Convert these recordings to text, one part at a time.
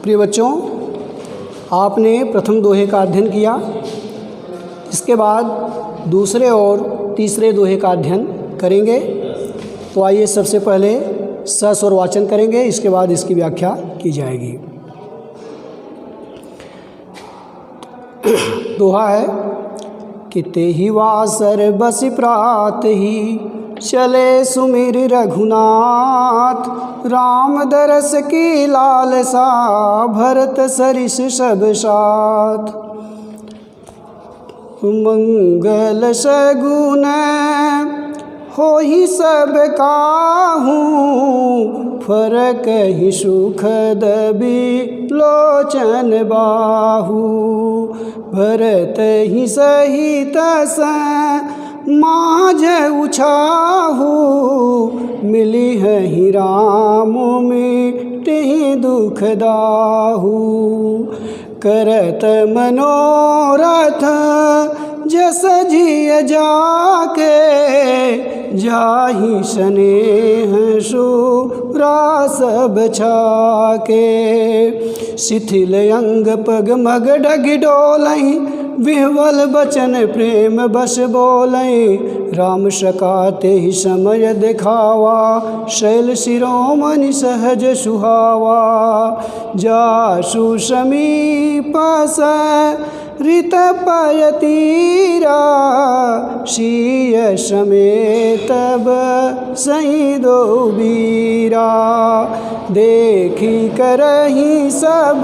प्रिय बच्चों, आपने प्रथम दोहे का अध्ययन किया। इसके बाद दूसरे और तीसरे दोहे का अध्ययन करेंगे। तो आइए सबसे पहले सस्वर वाचन करेंगे, इसके बाद इसकी व्याख्या की जाएगी। दोहा है कि तेहि वासर बस प्रात ही चले सुमिर रघुनाथ, राम दरस की लालसा भरत सरिस सब साथ। मंगल सगुन हो ही सब काहू, फरक ही सुखद बिलोचन बाहू। भरत ही सहित माझ उछाहू, मिली है ही राम मिटहि दुख दाहू। करत मनोरथ जस जिय जाके, जाहि स्नेह सुरा सब छाके। शिथिल अंग पग मग डग डोलई, विह्वल बचन प्रेम बस बोलई। राम सकाते ही समय दिखावा, शैल शिरोमणि सहज सुहावा। जासु समीप रित पय तीरा, सिय समेत सही दो बीरा। देखी करही सब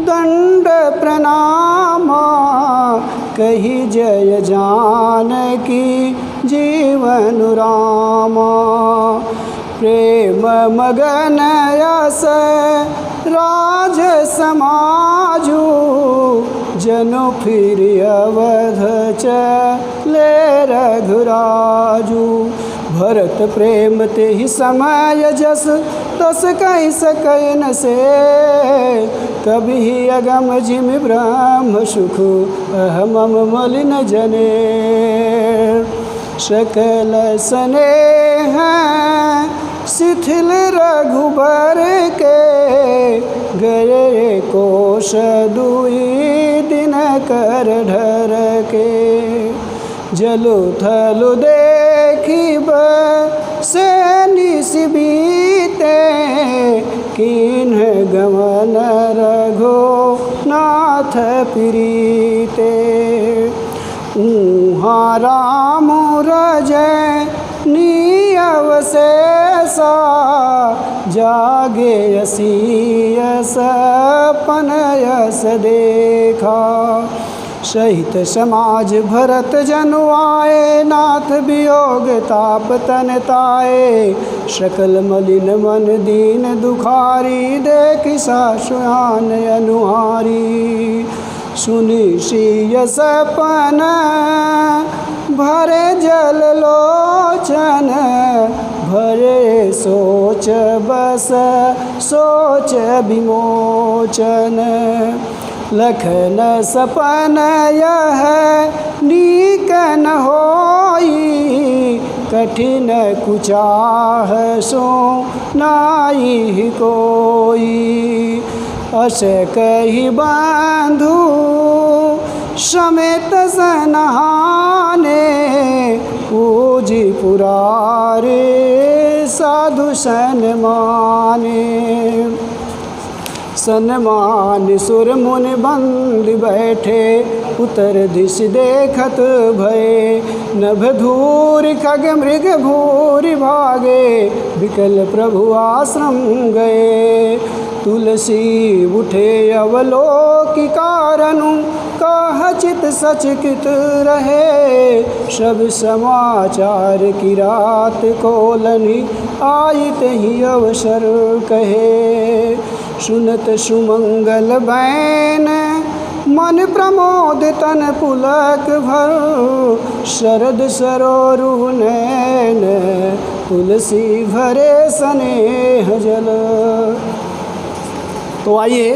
दंड प्रणामा, कही जय जानकी जीवन रामा। प्रेम मगन यस राज समाजू, जनु फिर अवध चले रघुराजू। भरत प्रेम ते ही समय जस, तस कहि सकय न से। कभी अगम जिम ब्रह्म सुख, अहमम मलिन जने। सकल स्नेह शिथिल रघुबर के, गए कोश दुई दिन कर ढर के। जलु थलु देखी से निसबीते, किन्ह गमन रघो नाथ प्रीते। उहाँ राम रजय नियवशेषा, जागे यसीयस सपन यस देखा। सहित समाज भरत जनु आए, नाथ वियोग ताप तन ताए। सकल मलिन मन दीन दुखारी, देखि सासुआन अनुहारी। सुनि सिय सपन भरे जल लोचन, भरे सोच बस सोच विमोचन। लखन सपन यह नीक न होई, कठिन कुचाह सो नाई कोई। अस कहि बंधु समेत सनहाने, पूजी पुरारे साधु सन्माने। सन्मान सुर मुनि बंद बैठे, उतर दिश देखत भये। नभ धूरि खग मृग भूरि भागे, विकल प्रभु आश्रम गए। तुलसी उठे अवलोकि कारनु, कह चित सचकित रहे। सब समाचार की रात कोलनि, आयत ही अवसर कहे। सुनत सुमंगल बैन मन प्रमोद तन पुलक भर, शरद सरोरु नैन तुलसी भरे स्नेह जल। तो आइए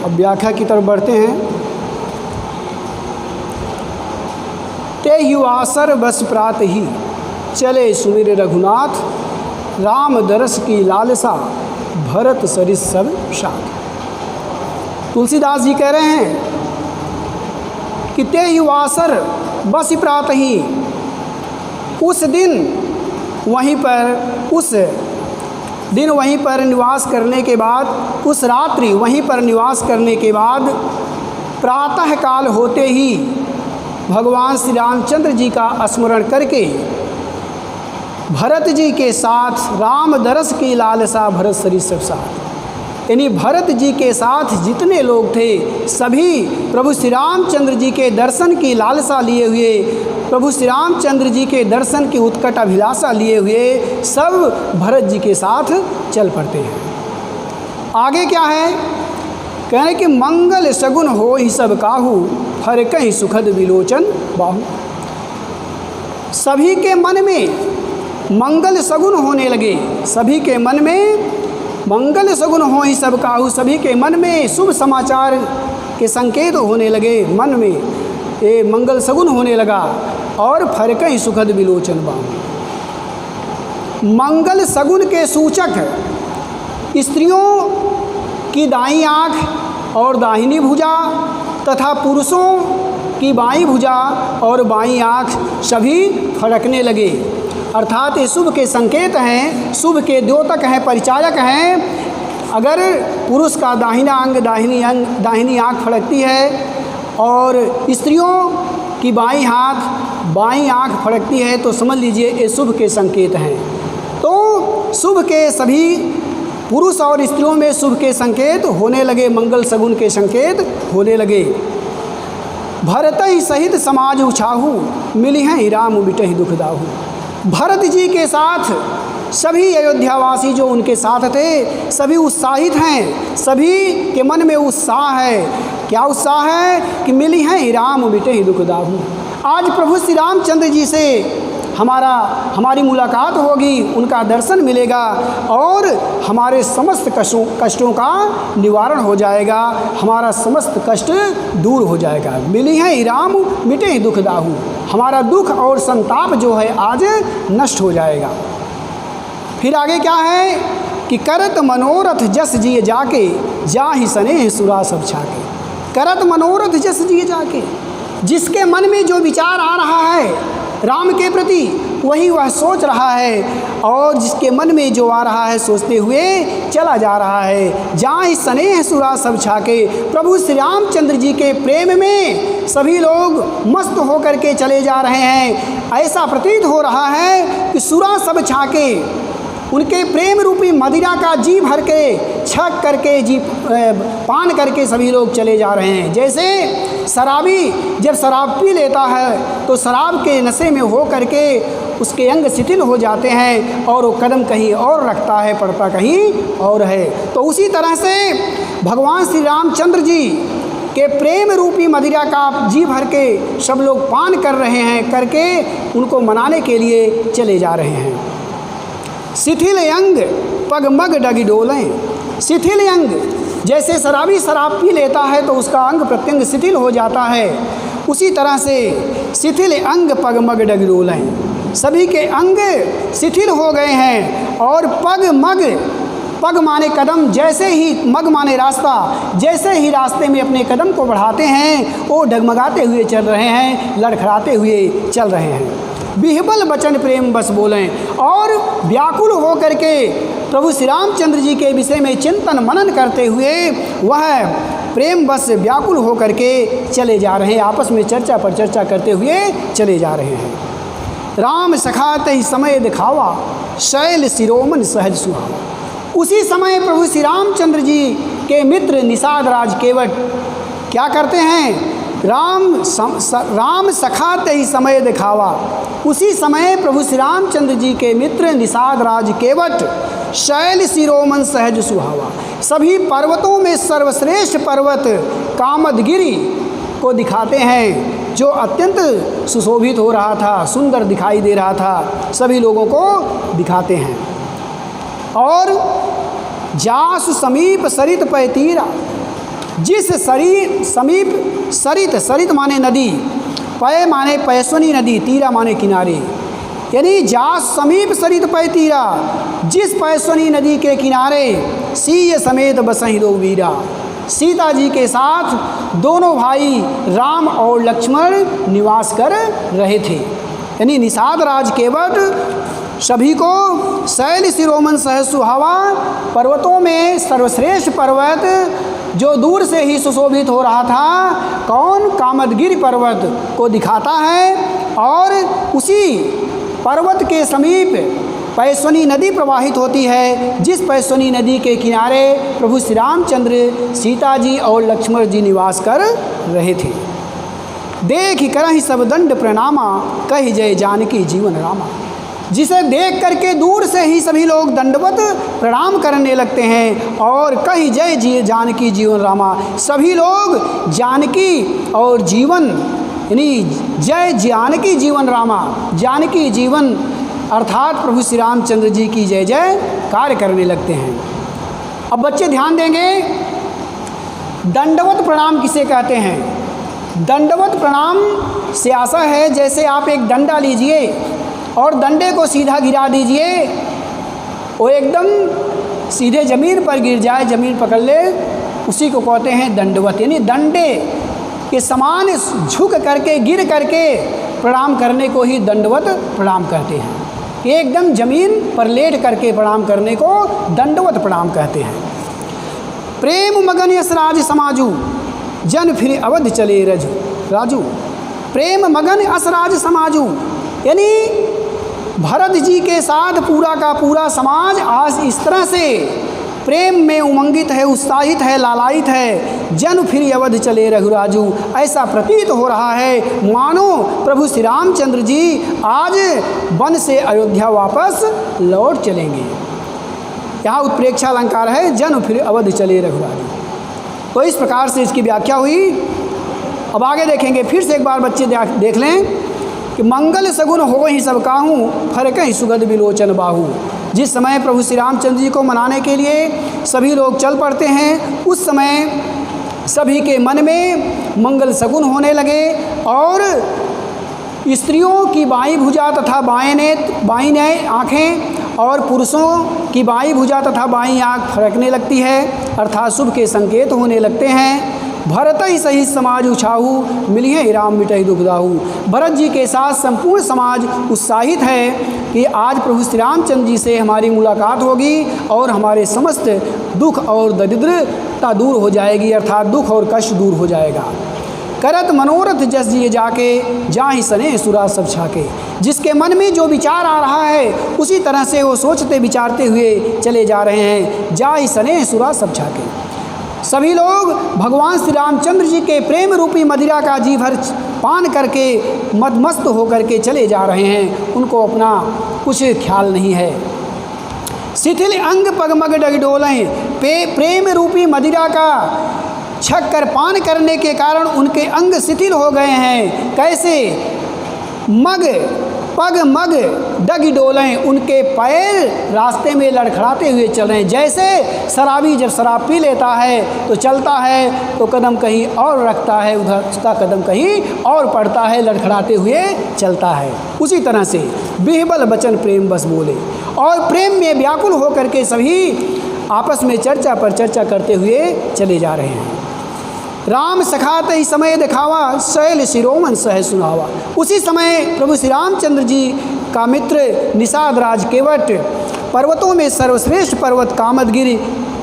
अब व्याख्या की तरफ बढ़ते हैं। ते युवासर बस प्रात ही, चले सुमिर रघुनाथ, राम दरस की लालसा भरत सरिस सब साथ। तुलसीदास जी कह रहे हैं कि ते ही वासर बस प्रात ही, उस दिन वहीं पर निवास करने के बाद, उस रात्रि वहीं पर निवास करने के बाद प्रातः काल होते ही भगवान श्री रामचंद्र जी का स्मरण करके भरत जी के साथ राम दरस की लालसा भरत सरिस सब साथ, यानी भरत जी के साथ जितने लोग थे सभी प्रभु श्री रामचंद्र जी के दर्शन की लालसा लिए हुए, प्रभु श्री रामचंद्र जी के दर्शन की उत्कट अभिलाषा लिए हुए सब भरत जी के साथ चल पड़ते हैं। आगे क्या है, कह रहे कि मंगल सगुन हो ही सब काहू, हर कहीं सुखद विलोचन बाहु। सभी के मन में मंगल सगुन होने लगे, सभी के मन में मंगल सगुन हो ही सब काहू, सभी के मन में शुभ समाचार के संकेत होने लगे, मन में ये मंगल सगुन होने लगा। और फरक ही सुखद विलोचन बाहु, मंगल सगुन के सूचक स्त्रियों की दाईं आँख और दाहिनी भुजा तथा पुरुषों की बाईं भुजा और बाईं आँख सभी फड़कने लगे, अर्थात ये शुभ के संकेत हैं, शुभ के द्योतक हैं, परिचायक हैं। अगर पुरुष का दाहिना अंग दाहिनी आँख फड़कती है और स्त्रियों की बाईं आँख फड़कती है तो समझ लीजिए ये शुभ के संकेत हैं। तो शुभ के सभी पुरुष और स्त्रियों में शुभ के संकेत होने लगे, मंगल सगुन के संकेत होने लगे। भरत ही सहित समाज उछाहू, मिली हैं राम मिटहि दुख दाहू। भरत जी के साथ सभी अयोध्यावासी जो उनके साथ थे सभी उत्साहित हैं, सभी के मन में उत्साह है। क्या उत्साह है कि मिली हैं राम मिटहि दुख दाहू। आज प्रभु श्री रामचंद्र जी से हमारी मुलाकात होगी, उनका दर्शन मिलेगा और हमारे समस्त कष्टों का निवारण हो जाएगा, हमारा समस्त कष्ट दूर हो जाएगा। मिली है राम मिटे दुख दाहू, हमारा दुख और संताप जो है आज नष्ट हो जाएगा। फिर आगे क्या है कि करत मनोरथ जस जिए जाके, जाहि सनेह सुरा सब छाके। करत मनोरथ जस जिए जाके, जिसके मन में जो विचार आ रहा है राम के प्रति वही वह सोच रहा है और जिसके मन में जो आ रहा है सोचते हुए चला जा रहा है। जाहि स्नेह सुरा सब छाके, प्रभु श्री रामचंद्र जी के प्रेम में सभी लोग मस्त होकर के चले जा रहे हैं। ऐसा प्रतीत हो रहा है कि सुरा सब छाके, उनके प्रेम रूपी मदिरा का जी भर के छक करके जी पान करके सभी लोग चले जा रहे हैं। जैसे शराबी जब शराब पी लेता है तो शराब के नशे में हो करके उसके अंग शिथिल हो जाते हैं और वो कदम कहीं और रखता है, पड़ता कहीं और है। तो उसी तरह से भगवान श्री रामचंद्र जी के प्रेम रूपी मदिरा का जी भर के सब लोग पान कर रहे हैं, करके उनको मनाने के लिए चले जा रहे हैं। शिथिल अंग पग मग डगी डोलें। शिथिल अंग, जैसे शराबी शराब पी लेता है तो उसका अंग प्रत्यंग शिथिल हो जाता है, उसी तरह से शिथिल अंग पग मग डगी डोलें। सभी के अंग शिथिल हो गए हैं और पग मग, पग माने कदम, जैसे ही मग माने रास्ता, जैसे ही रास्ते में अपने कदम को बढ़ाते हैं वो डगमगाते हुए चल रहे हैं, लड़खड़ाते हुए चल रहे हैं। बिहबल बचन प्रेम बस बोलें, और व्याकुल हो करके प्रभु श्री रामचंद्र जी के विषय में चिंतन मनन करते हुए वह प्रेम बस व्याकुल हो करके चले जा रहे हैं, आपस में चर्चा पर चर्चा करते हुए चले जा रहे हैं। राम सखात ही समय दिखावा, शैल शिरोमन सहज सुहावा। उसी समय प्रभु श्री रामचंद्र जी के मित्र निषाद राज केवट क्या करते हैं, राम सखात ही समय दिखावा। उसी समय प्रभु श्री रामचंद्र जी के मित्र निषाद राज केवट शैल शिरोमन सहज सुहावा, सभी पर्वतों में सर्वश्रेष्ठ पर्वत कामदगिरी को दिखाते हैं, जो अत्यंत सुशोभित हो रहा था, सुंदर दिखाई दे रहा था, सभी लोगों को दिखाते हैं। और जासु समीप सरित पय तीरा, जिस समीप सरित माने नदी, पय माने पैस्वनी नदी, तीरा माने किनारे, यानी जास समीप सरित पै तीरा, जिस पैसनी नदी के किनारे सीय समेत बसहि दो वीरा। सीता जी के साथ दोनों भाई राम और लक्ष्मण निवास कर रहे थे। यानी निषाद राज केवट सभी को शैल शिरोमण सह सुहावा, पर्वतों में सर्वश्रेष्ठ पर्वत जो दूर से ही सुशोभित हो रहा था, कौन? कामदगिरि पर्वत को दिखाता है। और उसी पर्वत के समीप पैस्वनी नदी प्रवाहित होती है, जिस पैस्वनी नदी के किनारे प्रभु श्री रामचंद्र, सीता जी और लक्ष्मण जी निवास कर रहे थे। देख करहि सब दंड प्रणामा, कहि जय जानकी जीवन रामा। जिसे देख करके दूर से ही सभी लोग दंडवत प्रणाम करने लगते हैं और कहि जय जानकी जीवन रामा। सभी लोग जानकी और जीवन, यानी जय जानकी जीवन रामा, जानकी जीवन अर्थात प्रभु श्री रामचंद्र जी की जय जय कार्य करने लगते हैं। अब बच्चे ध्यान देंगे, दंडवत प्रणाम किसे कहते हैं? दंडवत प्रणाम से आशा है जैसे आप एक डंडा लीजिए और डंडे को सीधा गिरा दीजिए, वो एकदम सीधे ज़मीन पर गिर जाए, ज़मीन पकड़ ले, उसी को कहते हैं दंडवत। यानी डंडे के समान झुक करके, गिर करके प्रणाम करने को ही दंडवत प्रणाम कहते हैं। एकदम ज़मीन पर लेट करके प्रणाम करने को दंडवत प्रणाम कहते हैं। प्रेम मगन यशराज समाजू, जन फिर अवध चले राजू। प्रेम मगन असराज समाजू, यानी भरत जी के साथ पूरा का पूरा समाज आज इस तरह से प्रेम में उमंगित है, उत्साहित है, लालायित है। जन फिर अवध चले रघुराजू, ऐसा प्रतीत हो रहा है मानो प्रभु श्री रामचंद्र जी आज वन से अयोध्या वापस लौट चलेंगे। यहाँ उत्प्रेक्षा अलंकार है, जन फिर अवध चले रघुराजू। तो इस प्रकार से इसकी व्याख्या हुई। अब आगे देखेंगे, फिर से एक बार बच्चे देख लें कि मंगल सगुन हो ही सब काहूँ, फरक ही सुगध विलोचन बाहू। जिस समय प्रभु श्री रामचंद्र जी को मनाने के लिए सभी लोग चल पड़ते हैं, उस समय सभी के मन में मंगल सगुन होने लगे और स्त्रियों की बाईं भुजा तथा बाईं आँखें और पुरुषों की बाईं भुजा तथा बाईं आँख फरकने लगती है, अर्थात शुभ के संकेत होने लगते हैं। भरत ही सही समाज उछाहू, मिलिए राम मिटहि दुखदाहू। भरत जी के साथ संपूर्ण समाज उत्साहित है कि आज प्रभु श्री रामचंद्र जी से हमारी मुलाकात होगी और हमारे समस्त दुख और दरिद्रता दूर हो जाएगी, अर्थात दुख और कष्ट दूर हो जाएगा। करत मनोरथ जस जिए जाके, जाहि सने सुरा सब छाके। जिसके मन में जो विचार आ रहा है उसी तरह से वो सोचते विचारते हुए चले जा रहे हैं। जाहि सने सुरा सब छाके। सभी लोग भगवान श्री रामचंद्र जी के प्रेम रूपी मदिरा का जी भर पान करके मदमस्त होकर के चले जा रहे हैं, उनको अपना कुछ ख्याल नहीं है। शिथिल अंग पगमग डगडोलें, प्रेम रूपी मदिरा का छक कर पान करने के कारण उनके अंग शिथिल हो गए हैं। कैसे? पग मग डग डोलें, उनके पैर रास्ते में लड़खड़ाते हुए चल रहे हैं। जैसे शराबी जब शराब पी लेता है तो चलता है तो कदम कहीं और रखता है, उधर उसका कदम कहीं और पड़ता है, लड़खड़ाते हुए चलता है। उसी तरह से बिहबल बचन प्रेम बस बोले, और प्रेम में व्याकुल होकर के सभी आपस में चर्चा पर चर्चा करते हुए चले जा रहे हैं। राम सखात ही समय दिखावा, शैल शिरोमन सह सुनावा। उसी समय प्रभु श्री रामचंद्र जी का मित्र निषाद राज केवट पर्वतों में सर्वश्रेष्ठ पर्वत कामदगिरि,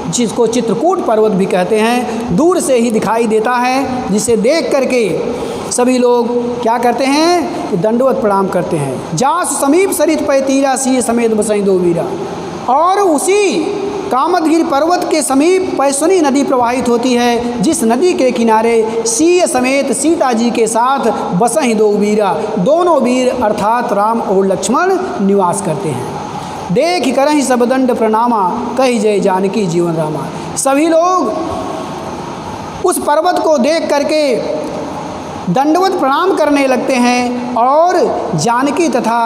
जिसको चित्रकूट पर्वत भी कहते हैं, दूर से ही दिखाई देता है, जिसे देख करके सभी लोग क्या करते हैं? दंडवत प्रणाम करते हैं। जास समीप सरित पै तीरा, सीय समेत बसई दो वीरा। और उसी कामदगिरि पर्वत के समीप पैस्वनी नदी प्रवाहित होती है, जिस नदी के किनारे सीय समेत सीता जी के साथ बसहि दो वीरा, दोनों वीर अर्थात राम और लक्ष्मण निवास करते हैं। देख करहि सब दंड प्रणामा, कहि जय जानकी जीवन रामा। सभी लोग उस पर्वत को देख करके दंडवत प्रणाम करने लगते हैं और जानकी तथा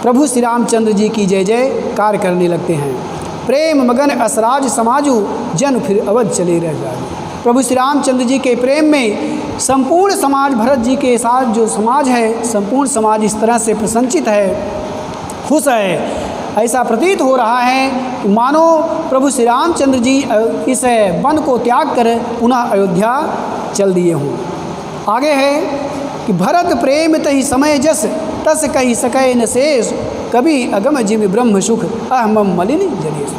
प्रभु श्री रामचंद्र जी की जय जयकार करने लगते हैं। प्रेम मगन असराज समाजू, जन फिर अवध चले रघुराजू। प्रभु श्री रामचंद्र जी के प्रेम में संपूर्ण समाज भरत जी के साथ जो समाज है, संपूर्ण समाज इस तरह से प्रसन्नचित है, खुश है। ऐसा प्रतीत हो रहा है कि मानो प्रभु श्री रामचंद्र जी इस वन को त्याग कर पुनः अयोध्या चल दिए हों। आगे है कि भरत प्रेम तहि समय जस तस कही सकै न शेष कभी अगम जिम ब्रह्म सुख अहमम मलिन जनेश।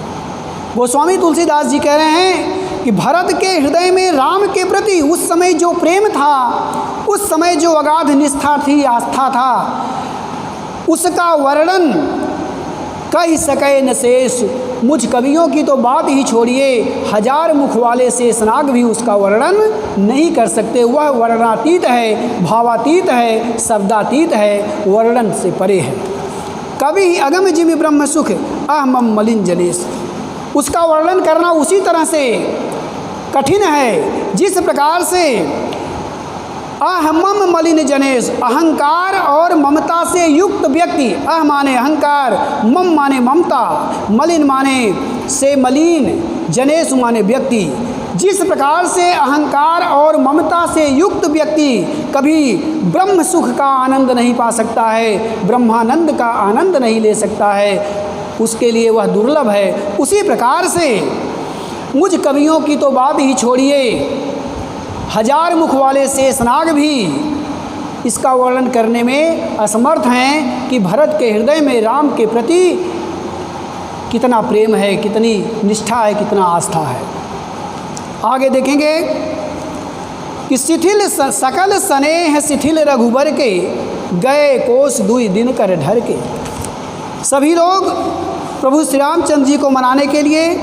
गोस्वामी तुलसीदास जी कह रहे हैं कि भरत के हृदय में राम के प्रति उस समय जो प्रेम था, उस समय जो अगाध निष्ठा थी, आस्था था, उसका वर्णन कह सके न शेष। मुझ कवियों की तो बात ही छोड़िए, हजार मुख वाले शेषनाग भी उसका वर्णन नहीं कर सकते। वह वर्णनातीत है, भावातीत है, शब्दातीत है, वर्णन से परे है। कवि अगम जिमि ब्रह्म सुख अहमम मलिन जनेश। उसका वर्णन करना उसी तरह से कठिन है जिस प्रकार से अहमम मलिन जनेश, अहंकार और ममता से युक्त व्यक्ति, अह माने अहंकार, मम माने ममता, मलिन माने से मलिन, जनेश माने व्यक्ति। जिस प्रकार से अहंकार और ममता से युक्त व्यक्ति कभी ब्रह्म सुख का आनंद नहीं पा सकता है, ब्रह्मानंद का आनंद नहीं ले सकता है, उसके लिए वह दुर्लभ है। उसी प्रकार से मुझ कवियों की तो बात ही छोड़िए, हजार मुख वाले शेषनाग भी इसका वर्णन करने में असमर्थ हैं कि भरत के हृदय में राम के प्रति कितना प्रेम है, कितनी निष्ठा है, कितना आस्था है। आगे देखेंगे कि शिथिल सकल स्नेह शिथिल रघुबर के गए कोस दुई दिन कर ढर के। सभी लोग प्रभु श्री रामचंद्र जी को मनाने के लिए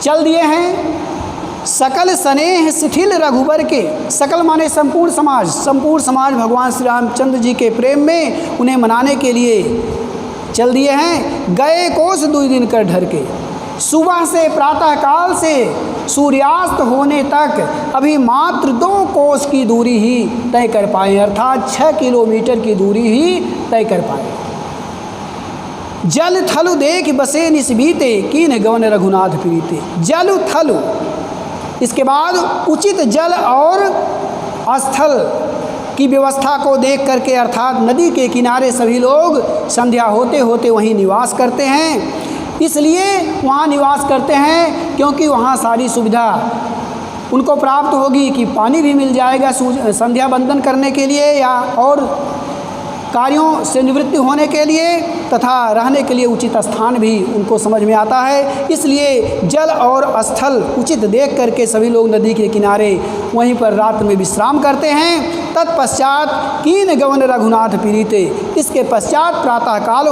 चल दिए हैं। सकल स्नेह शिथिल रघुबर के, सकल माने संपूर्ण समाज, संपूर्ण समाज भगवान श्री रामचंद्र जी के प्रेम में उन्हें मनाने के लिए चल दिए हैं। गए कोस दुई दिन कर ढर के, सुबह से प्रातःकाल से सूर्यास्त होने तक अभी मात्र 2 कोस की दूरी ही तय कर पाए, अर्थात 6 किलोमीटर की दूरी ही तय कर पाए। जल थलु देख बसे निस्बीते कीन गवन रघुनाथ प्रीते। जल थलु, इसके बाद उचित जल और स्थल की व्यवस्था को देख करके, अर्थात नदी के किनारे सभी लोग संध्या होते होते वहीं निवास करते हैं। इसलिए वहाँ निवास करते हैं क्योंकि वहाँ सारी सुविधा उनको प्राप्त होगी कि पानी भी मिल जाएगा संध्या बंदन करने के लिए या और कार्यों से निवृत्ति होने के लिए, तथा रहने के लिए उचित स्थान भी उनको समझ में आता है। इसलिए जल और स्थल उचित देख करके सभी लोग नदी के किनारे वहीं पर रात में विश्राम करते हैं। तत्पश्चात कीन गवन रघुनाथ प्रीते, इसके पश्चात प्रातःकाल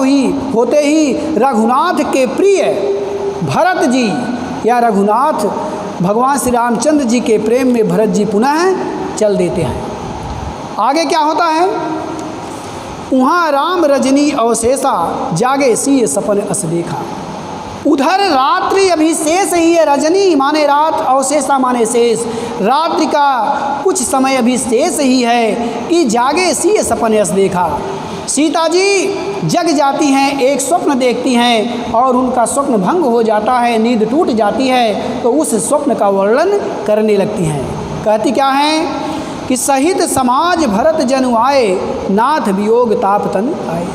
होते ही रघुनाथ के प्रिय भरत जी या रघुनाथ भगवान श्री रामचंद्र जी के प्रेम में भरत जी पुनः चल देते हैं। आगे क्या होता है? वहाँ राम रजनी अवशेषा जागे सिय सपन अस देखा। उधर रात्रि अभी शेष ही है, रजनी माने रात, अवशेषा माने शेष, रात्रि का कुछ समय अभी शेष ही है कि जागे सिय सपन अस देखा। सीता जी जग जाती हैं, एक स्वप्न देखती हैं और उनका स्वप्न भंग हो जाता है, नींद टूट जाती है, तो उस स्वप्न का वर्णन करने लगती हैं। कहती क्या हैं कि सहित समाज भरत जनु आए नाथ वियोग ताप तन आए।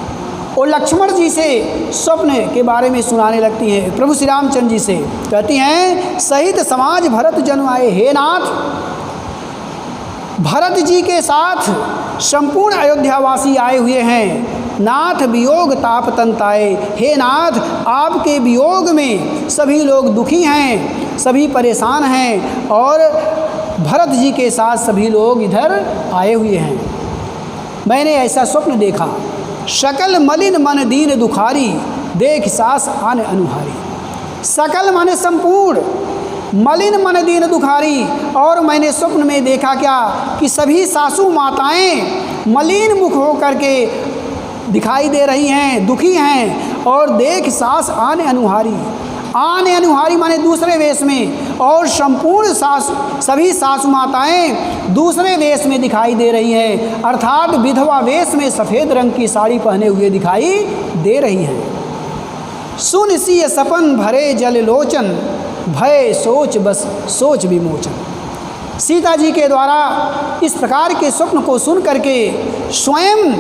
और लक्ष्मण जी से स्वप्न के बारे में सुनाने लगती हैं, प्रभु श्री रामचंद्र जी से कहती हैं सहित समाज भरत जनु आए, हे नाथ, भरत जी के साथ संपूर्ण अयोध्यावासी आए हुए हैं। नाथ वियोग ताप तंताए, हे नाथ, आपके वियोग में सभी लोग दुखी हैं, सभी परेशान हैं और भरत जी के साथ सभी लोग इधर आए हुए हैं। मैंने ऐसा स्वप्न देखा, सकल मलिन मन दीन दुखारी देख सास आन अनुहारी। सकल माने संपूर्ण, मलिन मन दीन दुखारी, और मैंने स्वप्न में देखा क्या कि सभी सासू माताएं मलिन मुख होकर के दिखाई दे रही हैं, दुखी हैं। और देख सास आने अनुहारी, आने अनुहारी माने दूसरे वेश में, और संपूर्ण सभी सासु माताएं दूसरे वेश में दिखाई दे रही हैं, अर्थात विधवा वेश में सफ़ेद रंग की साड़ी पहने हुए दिखाई दे रही हैं। सुन सिय सपन भरे जल लोचन भय सोच बस सोच विमोचन। सीता जी के द्वारा इस प्रकार के स्वप्न को सुन करके स्वयं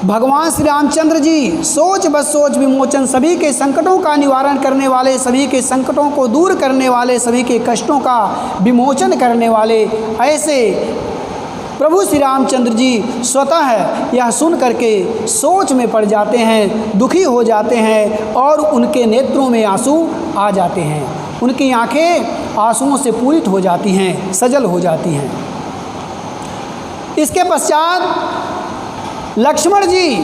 भगवान श्री रामचंद्र जी सोच बस सोच विमोचन, सभी के संकटों का निवारण करने वाले, सभी के संकटों को दूर करने वाले, सभी के कष्टों का विमोचन करने वाले, ऐसे प्रभु श्री रामचंद्र जी स्वतः यह सुन करके सोच में पड़ जाते हैं, दुखी हो जाते हैं और उनके नेत्रों में आंसू आ जाते हैं, उनकी आंखें आंसुओं से पूरित हो जाती हैं, सजल हो जाती हैं। इसके पश्चात लक्ष्मण जी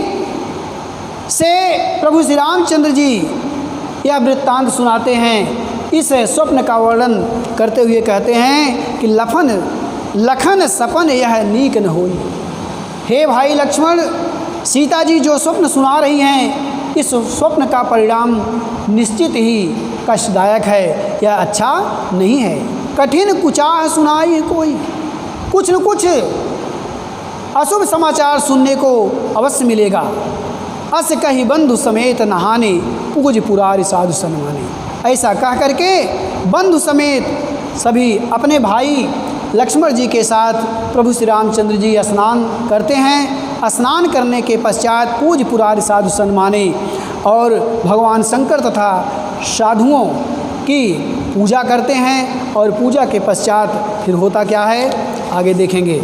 से प्रभु श्री रामचंद्र जी यह वृत्तांत सुनाते हैं। इस स्वप्न का वर्णन करते हुए कहते हैं कि लखन सपन यह नीक न होई। हे भाई लक्ष्मण, सीता जी जो स्वप्न सुना रही हैं, इस स्वप्न का परिणाम निश्चित ही कष्टदायक है, यह अच्छा नहीं है। कठिन कुचाह सुनाई कोई, कुछ न कुछ अशुभ समाचार सुनने को अवश्य मिलेगा। अस कही बंधु समेत नहाने, पूज पुरारी साधु सन्माने। ऐसा कह करके बंधु समेत सभी अपने भाई लक्ष्मण जी के साथ प्रभु श्री रामचंद्र जी स्नान करते हैं। स्नान करने के पश्चात पूज पुरारी साधु सन्माने और भगवान शंकर तथा साधुओं की पूजा करते हैं। और पूजा के पश्चात फिर होता क्या है आगे देखेंगे।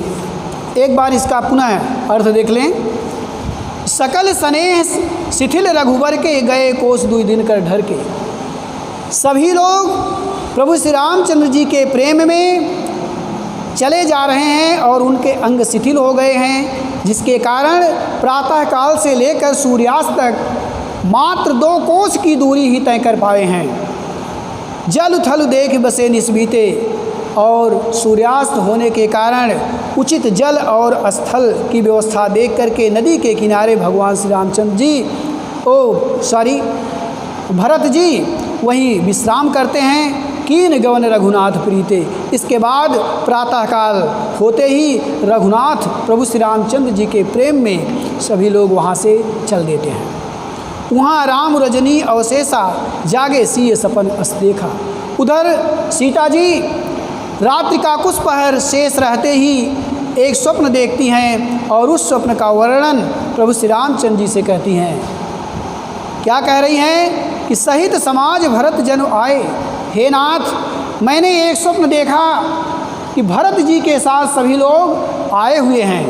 एक बार इसका पुनः अर्थ देख लें। सकल स्नेह शिथिल रघुवर के, गए कोस दुई दिन कर ढर के। सभी लोग प्रभु श्री रामचंद्र जी के प्रेम में चले जा रहे हैं और उनके अंग शिथिल हो गए हैं, जिसके कारण प्रातःकाल से लेकर सूर्यास्त तक मात्र 2 कोस की दूरी ही तय कर पाए हैं। जल थल देख बसे निस्बीते, और सूर्यास्त होने के कारण उचित जल और स्थल की व्यवस्था देख करके नदी के किनारे भगवान श्री रामचंद्र जी भरत जी वहीं विश्राम करते हैं। कीन गवन रघुनाथ प्रीते। इसके बाद प्रातःकाल होते ही रघुनाथ प्रभु श्री रामचंद्र जी के प्रेम में सभी लोग वहाँ से चल देते हैं। वहाँ राम रजनी अवशेषा, जागे सीय सपन अस देखा। उधर सीता जी रात्रि का कुछ पहर शेष रहते ही एक स्वप्न देखती हैं और उस स्वप्न का वर्णन प्रभु श्री रामचंद्र जी से कहती हैं। क्या कह रही हैं कि सहित समाज भरत जन आए, हे नाथ मैंने एक स्वप्न देखा कि भरत जी के साथ सभी लोग आए हुए हैं।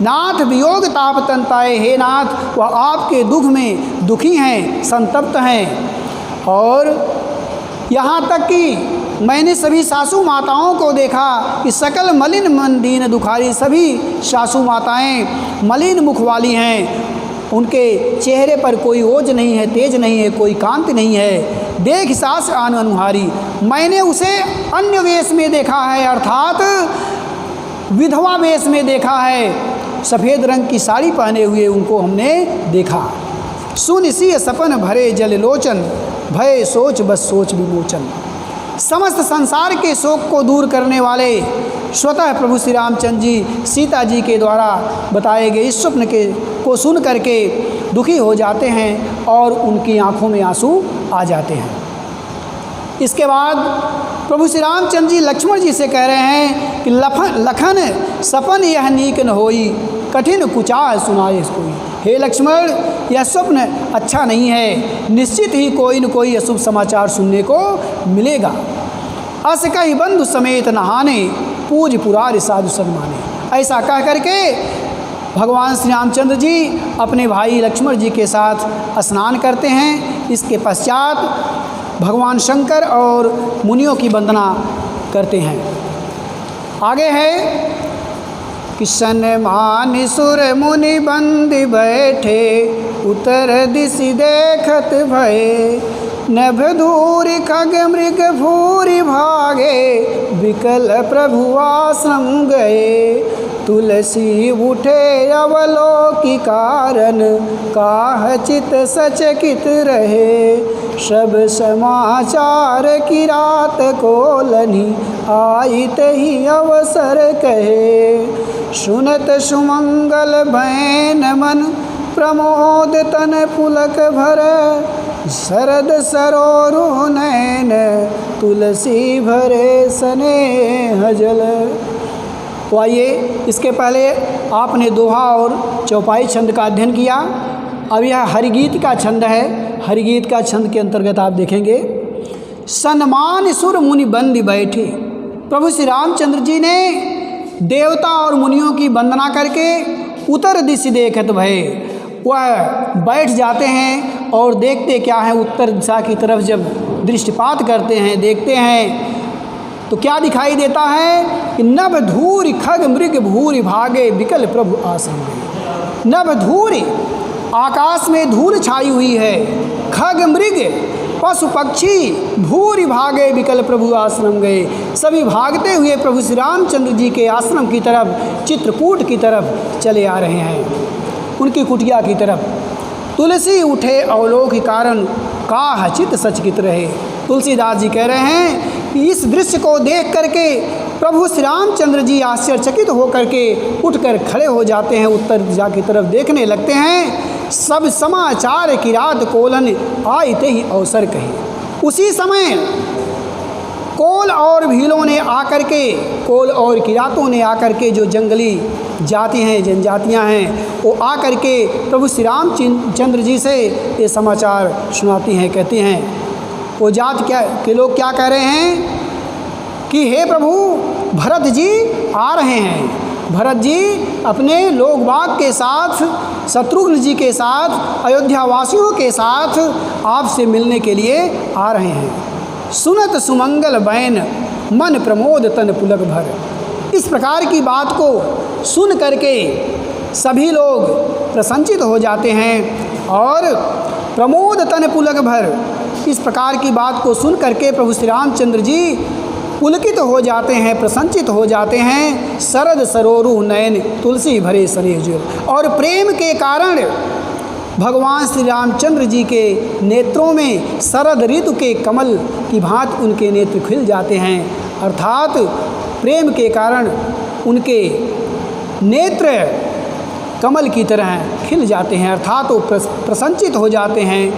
नाथ वियोग ताप तंताए, हे नाथ वह आपके दुख में दुखी हैं, संतप्त हैं। और यहाँ तक कि मैंने सभी सासू माताओं को देखा कि सकल मलिन मन दीन दुखारी। सभी सासू माताएं मलिन मुख वाली हैं, उनके चेहरे पर कोई ओज नहीं है, तेज नहीं है, कोई कांति नहीं है। देख सास आन अनुहारी। मैंने उसे अन्य वेश में देखा है, अर्थात विधवा वेश में देखा है। सफ़ेद रंग की साड़ी पहने हुए उनको हमने देखा। सुन सी सपन भरे जल लोचन, भय सोच बस सोच विमोचन। समस्त संसार के शोक को दूर करने वाले स्वतः प्रभु श्री रामचंद्र जी सीता जी के द्वारा बताए गए इस स्वप्न को सुन करके दुखी हो जाते हैं और उनकी आंखों में आंसू आ जाते हैं। इसके बाद प्रभु श्री रामचंद्र जी लक्ष्मण जी से कह रहे हैं कि लखन सपन यह नीक न होई, कठिन कुचाह सुनाए कोई। हे लक्ष्मण, यह स्वप्न अच्छा नहीं है, निश्चित ही कोई न कोई अशुभ समाचार सुनने को मिलेगा। अस कही बंधु समेत नहाने, पूज पुरारी साधु सन्माने। ऐसा कह करके भगवान श्री रामचंद्र जी अपने भाई लक्ष्मण जी के साथ स्नान करते हैं। इसके पश्चात भगवान शंकर और मुनियों की वंदना करते हैं। आगे है कि सन्मान सुर मुनि बंद बैठे, उतर दिशि देखत भये। नभ धूरि खग मृग भूरि भागे, विकल प्रभु आश्रम गए। तुलसी उठे अवलोकि कारण, काह चित सचकित रहे। सब समाचार की रात को लनी, आइत ही अवसर कहे। सुनत सुमंगल भैन मन, प्रमोद तन पुलक भर। शरद सरोरु नैन, तुलसी भरे स्नेह जल। तो आइए, इसके पहले आपने दोहा और चौपाई छंद का अध्ययन किया। अब यह हरिगीत का छंद है। हरिगीत का छंद के अंतर्गत आप देखेंगे, सन्मान सुर मुनि बंदी बैठे। प्रभु श्री रामचंद्र जी ने देवता और मुनियों की वंदना करके उत्तर दिशा देखत भय, वह बैठ जाते हैं और देखते क्या है, उत्तर दिशा की तरफ जब दृष्टिपात करते हैं, देखते हैं तो क्या दिखाई देता है कि नभ धूरि खग मृग भूरि भागे विकल प्रभु आसन गए। नभ धूरि, आकाश में धूल छाई हुई है, खग मृग पशु पक्षी भूरि भागे विकल प्रभु आश्रम गए, सभी भागते हुए प्रभु श्री रामचंद्र जी के आश्रम की तरफ, चित्रकूट की तरफ चले आ रहे हैं, उनकी कुटिया की तरफ। तुलसी उठे अवलोक कारण, काह चित सचकित रहे। तुलसीदास जी कह रहे हैं कि इस दृश्य को देख करके प्रभु श्री रामचंद्र जी आश्चर्यचकित होकर के उठकर खड़े हो जाते हैं, उत्तर दिशा की तरफ देखने लगते हैं। सब समाचार की रात कोलन आयते ही अवसर कहे। उसी समय कोल और भीलों ने आकर के, कोल और किरातों ने आकर के, जो जंगली जाति हैं, जनजातियां हैं, वो आकर के प्रभु श्री रामचंद्र जी से ये समाचार सुनाती हैं। कहते हैं वो जात क्या के लोग क्या कह रहे हैं कि हे प्रभु, भरत जी आ रहे हैं। भरत जी अपने लोग बाग के साथ, शत्रुघ्न जी के साथ, अयोध्या वासियों के साथ आपसे मिलने के लिए आ रहे हैं। सुनत सुमंगल बैन मन प्रमोद तन पुलक भर। इस प्रकार की बात को सुन करके सभी लोग प्रसन्नचित हो जाते हैं और प्रमोद तन पुलक भर, इस प्रकार की बात को सुन करके प्रभु श्री रामचंद्र जी पुलकित हो जाते हैं, प्रसन्नचित हो जाते हैं। शरद सरोरु नयन तुलसी भरे स्नेह। और प्रेम के कारण भगवान श्री रामचंद्र जी के नेत्रों में शरद ऋतु के कमल की भांति उनके नेत्र खिल जाते हैं, अर्थात प्रेम के कारण उनके नेत्र कमल की तरह खिल जाते हैं, अर्थात वो प्रसन्नचित हो जाते हैं,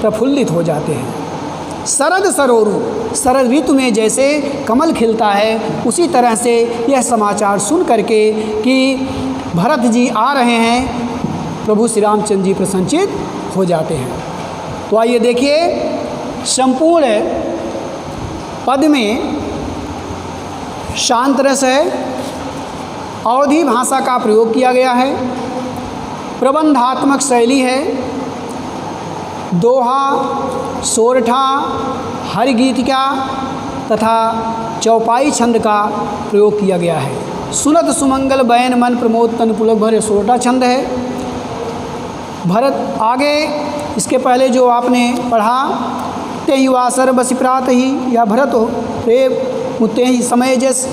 प्रफुल्लित हो जाते हैं। शरद सरोरु, शरद ऋतु में जैसे कमल खिलता है, उसी तरह से यह समाचार सुन करके कि भरत जी आ रहे हैं, प्रभु श्री रामचंद्र जी प्रसन्नचित हो जाते हैं। तो आइए देखिए, संपूर्ण पद में शांत रस है, अवधी भाषा का प्रयोग किया गया है, प्रबंधात्मक शैली है, दोहा, सोरठा, हरिगीतिका तथा चौपाई छंद का प्रयोग किया गया है। सुनत सुमंगल बैन मन प्रमोद तन पुलक भर, सोरठा छंद है। भरत आगे, इसके पहले जो आपने पढ़ा, ते ही वासर बसि प्रात ही, या भरत हो प्रेम मुते ही समय जस,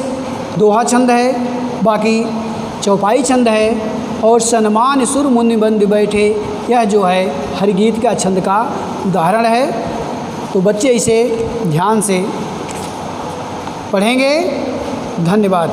दोहा छंद है। बाकी चौपाई छंद है। और सन्मान सुर मुनि बंद बैठे, यह जो है हरिगीत का छंद का उदाहरण है। तो बच्चे इसे ध्यान से पढ़ेंगे। धन्यवाद।